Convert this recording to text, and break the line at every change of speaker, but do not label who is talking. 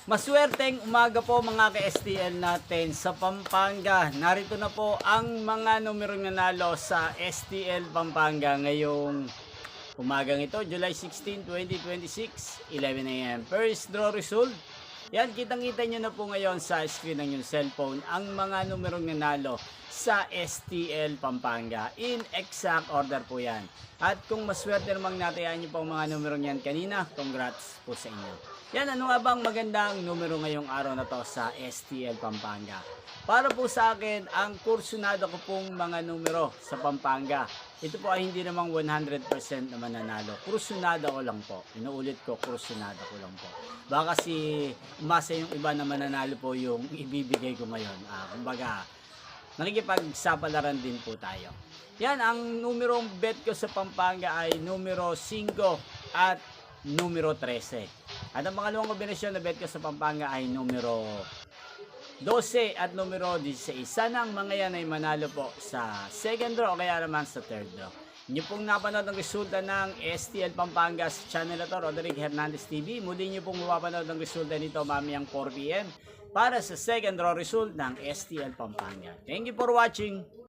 Maswerteng umaga po mga ka-STL natin sa Pampanga. Narito na po ang mga numerong nanalo sa STL Pampanga ngayong umagang ito, July 16, 2026, 11 a.m. First draw result. Yan, kitang-kita nyo na po ngayon sa screen ng yung cellphone ang mga numerong nanalo sa STL Pampanga. In exact order po yan. At kung maswerte namang natayaan nyo po ang mga numerong yan kanina, congrats po sa inyo. Yan, ano nga bang magandang numero ngayong araw na to sa STL Pampanga? Para po sa akin, ang kursunado ko pong mga numero sa Pampanga. Ito po ay hindi namang 100% na mananalo. Kursunado ko lang po. Inuulit ko, kursunado ko lang po. Baka kasi umasa yung iba na mananalo po yung ibibigay ko ngayon. Kumbaga, nakikipagsapalaran din po tayo. Yan, ang numerong bet ko sa Pampanga ay numero 5 at numero 13. At ang pangalawang kombinasyon na bet ko sa Pampanga ay numero 12 at numero 16. Sana ang mga yan ay manalo po sa second draw o kaya naman sa third draw. Inyo pong napanood ang resulta ng STL Pampanga sa channel na to, Roderick Hernandez TV. Muli nyo pong mapapanood ang resulta nito mamayang 4 PM para sa second draw result ng STL Pampanga. Thank you for watching.